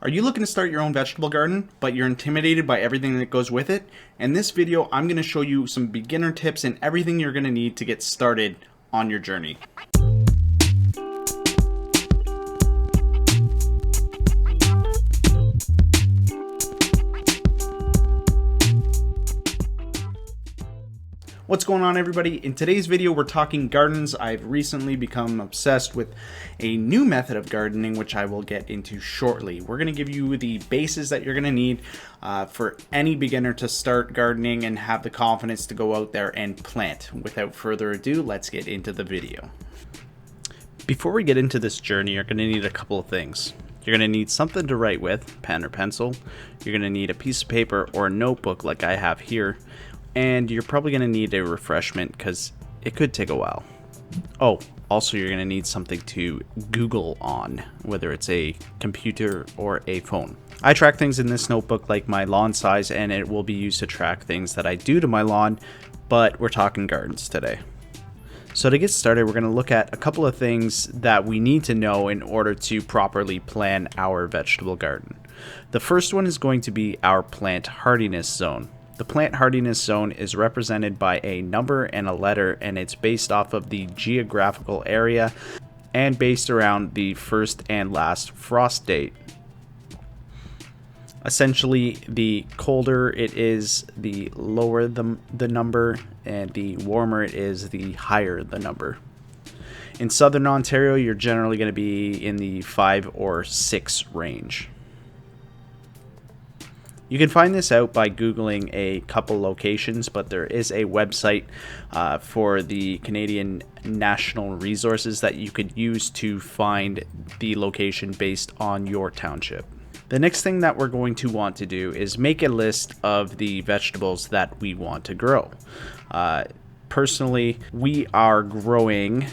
Are you looking to start your own vegetable garden, but you're intimidated by everything that goes with it? In this video, I'm going to show you some beginner tips and everything you're going to need to get started on your journey. What's going on, everybody? In today's video, we're talking gardens. I've recently become obsessed with a new method of gardening, which I will get into shortly. We're going to give you the bases that you're going to need for any beginner to start gardening and have the confidence to go out there and plant. Without further ado, let's get into the video. Before we get into this journey, you're going to need a couple of things. You're going to need something to write with, pen or pencil. You're going to need a piece of paper or a notebook like I have here. And you're probably going to need a refreshment because it could take a while. Oh, also you're going to need something to Google on, whether it's a computer or a phone. I track things in this notebook like my lawn size, and it will be used to track things that I do to my lawn, but we're talking gardens today. So to get started, we're going to look at a couple of things that we need to know in order to properly plan our vegetable garden. The first one is going to be our plant hardiness zone. The plant hardiness zone is represented by a number and a letter, and it's based off of the geographical area and based around the first and last frost date. Essentially, the colder it is, the lower the number, and the warmer it is, the higher the number. In southern Ontario, you're generally going to be in the 5 or 6 range. You can find this out by Googling a couple locations, but there is a website for the Canadian National Resources that you could use to find the location based on your township. The next thing that we're going to want to do is make a list of the vegetables that we want to grow. Personally, we are growing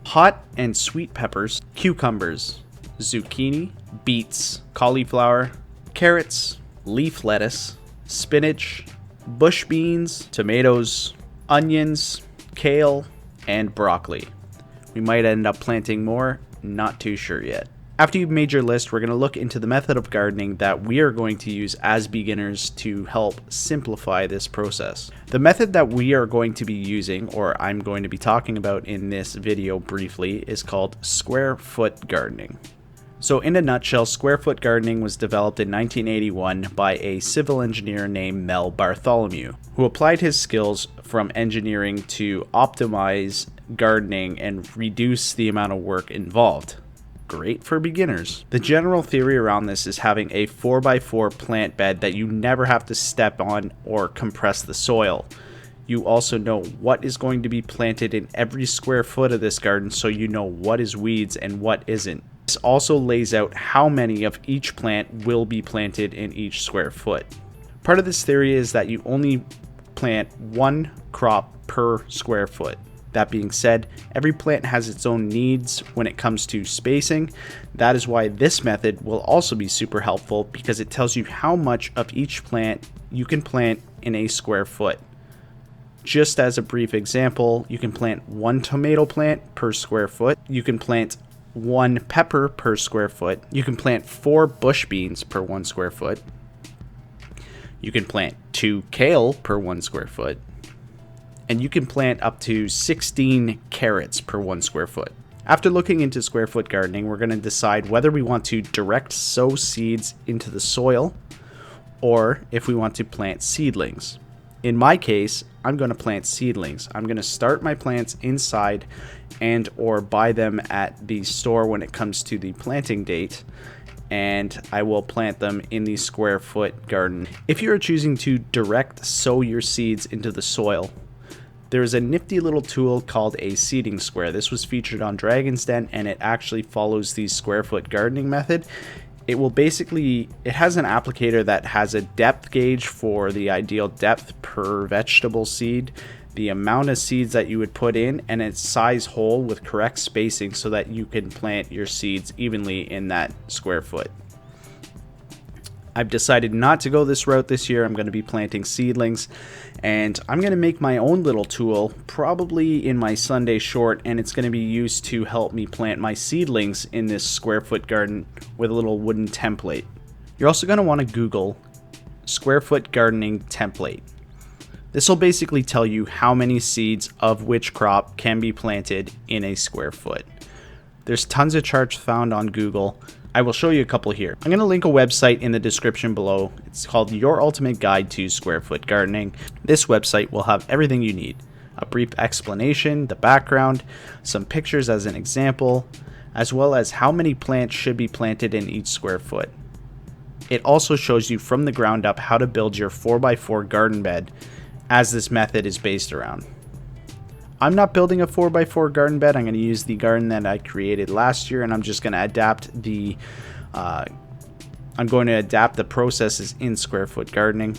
hot and sweet peppers, cucumbers, zucchini, beets, cauliflower, carrots, leaf lettuce, spinach, bush beans, tomatoes, onions, kale, and broccoli. We might end up planting more, not too sure yet. After you've made your list, we're going to look into the method of gardening that we are going to use as beginners to help simplify this process. The method that we are going to be using, or I'm going to be talking about in this video briefly, is called square foot gardening. So in a nutshell, square foot gardening was developed in 1981 by a civil engineer named Mel Bartholomew, who applied his skills from engineering to optimize gardening and reduce the amount of work involved. Great for beginners. The general theory around this is having a 4x4 plant bed that you never have to step on or compress the soil. You also know what is going to be planted in every square foot of this garden, so you know what is weeds and what isn't. This also lays out how many of each plant will be planted in each square foot. Part of this theory is that you only plant one crop per square foot. That being said, every plant has its own needs when it comes to spacing. That is why this method will also be super helpful, because it tells you how much of each plant you can plant in a square foot. Just as a brief example, you can plant one tomato plant per square foot. You can plant one pepper per square foot. You can plant 4 bush beans per 1 square foot. You can plant 2 kale per 1 square foot. And you can plant up to 16 carrots per 1 square foot. After looking into square foot gardening, we're going to decide whether we want to direct sow seeds into the soil or if we want to plant seedlings. In my case, I'm going to plant seedlings. I'm going to start my plants inside and or buy them at the store when it comes to the planting date, and I will plant them in the square foot garden. If you are choosing to direct sow your seeds into the soil, there's a nifty little tool called a seeding square. This was featured on Dragon's Den, and it actually follows the square foot gardening method. It has an applicator that has a depth gauge for the ideal depth per vegetable seed, the amount of seeds that you would put in, and its size hole with correct spacing so that you can plant your seeds evenly in that square foot. I've decided not to go this route this year. I'm going to be planting seedlings, and I'm going to make my own little tool, probably in my Sunday short, and it's going to be used to help me plant my seedlings in this square foot garden with a little wooden template. You're also going to want to Google square foot gardening template. This will basically tell you how many seeds of which crop can be planted in a square foot. There's tons of charts found on Google. I will show you a couple here. I'm going to link a website in the description below. It's called Your Ultimate Guide to Square Foot Gardening. This website will have everything you need. A brief explanation, the background, some pictures as an example, as well as how many plants should be planted in each square foot. It also shows you from the ground up how to build your 4x4 garden bed, as this method is based around. I'm not building a 4x4 garden bed. I'm going to use the garden that I created last year, and I'm just going to adapt the processes in square foot gardening,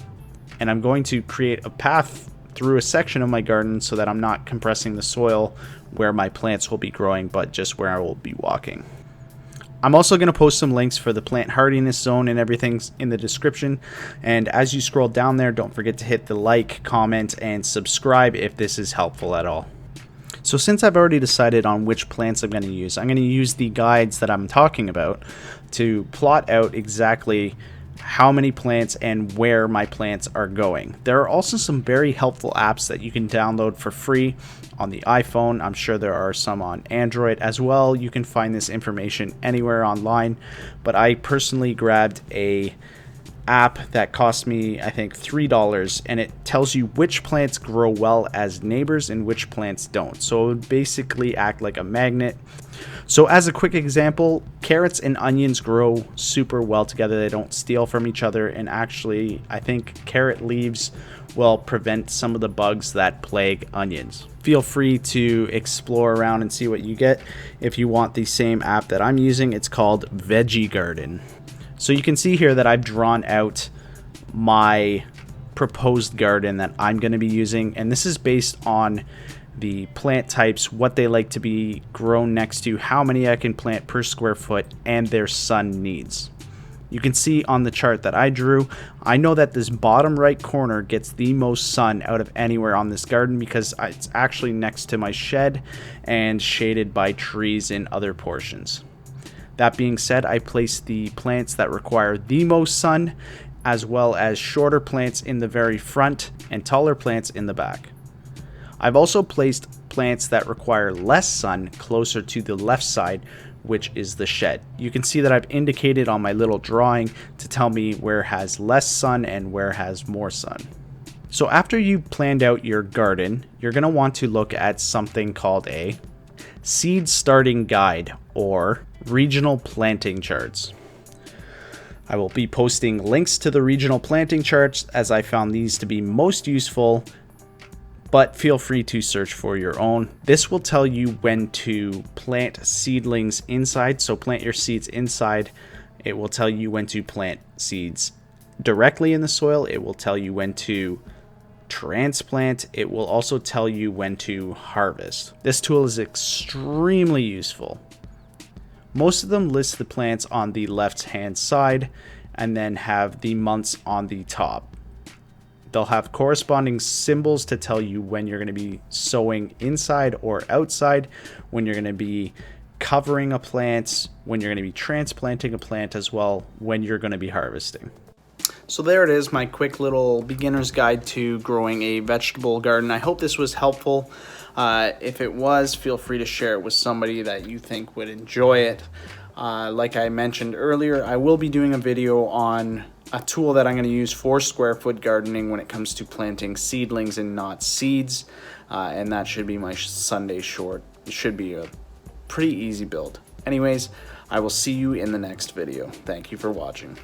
and I'm going to create a path through a section of my garden so that I'm not compressing the soil where my plants will be growing, but just where I will be walking. I'm also going to post some links for the plant hardiness zone and everything in the description. And as you scroll down there, don't forget to hit the like, comment, and subscribe if this is helpful at all. So since I've already decided on which plants I'm going to use the guides that I'm talking about to plot out exactly how many plants and where my plants are going. There are also some very helpful apps that you can download for free on the iPhone. I'm sure there are some on Android as well. You can find this information anywhere online, but I personally grabbed a app that cost me, I think, $3, and it tells you which plants grow well as neighbors and which plants don't. So it would basically act like a magnet. So as a quick example, carrots and onions grow super well together. They don't steal from each other, and actually I think carrot leaves will prevent some of the bugs that plague onions. Feel free to explore around and see what you get. If you want the same app that I'm using, it's called Veggie Garden. So you can see here that I've drawn out my proposed garden that I'm going to be using, and this is based on the plant types, what they like to be grown next to, how many I can plant per square foot, and their sun needs. You can see on the chart that I drew, I know that this bottom right corner gets the most sun out of anywhere on this garden because it's actually next to my shed and shaded by trees in other portions. That being said, I placed the plants that require the most sun, as well as shorter plants in the very front and taller plants in the back. I've also placed plants that require less sun closer to the left side, which is the shed. You can see that I've indicated on my little drawing to tell me where has less sun and where has more sun. So after you've planned out your garden, you're going to want to look at something called a seed starting guide or regional planting charts. I will be posting links to the regional planting charts as I found these to be most useful, but feel free to search for your own. This will tell you when to plant seedlings inside, so plant your seeds inside. It will tell you when to plant seeds directly in the soil. It will tell you when to transplant. It will also tell you when to harvest. This tool is extremely useful. Most of them list the plants on the left-hand side and then have the months on the top. They'll have corresponding symbols to tell you when you're going to be sowing inside or outside, when you're going to be covering a plant, when you're going to be transplanting a plant as well, when you're going to be harvesting. So there it is, my quick little beginner's guide to growing a vegetable garden. I hope this was helpful. If it was, feel free to share it with somebody that you think would enjoy it. Like I mentioned earlier, I will be doing a video on a tool that I'm going to use for square foot gardening when it comes to planting seedlings and not seeds. And that should be my Sunday short. It should be a pretty easy build. Anyways, I will see you in the next video. Thank you for watching.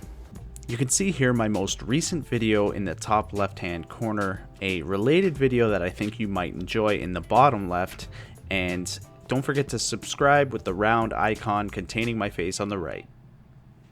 You can see here my most recent video in the top left hand corner, a related video that I think you might enjoy in the bottom left, and don't forget to subscribe with the round icon containing my face on the right.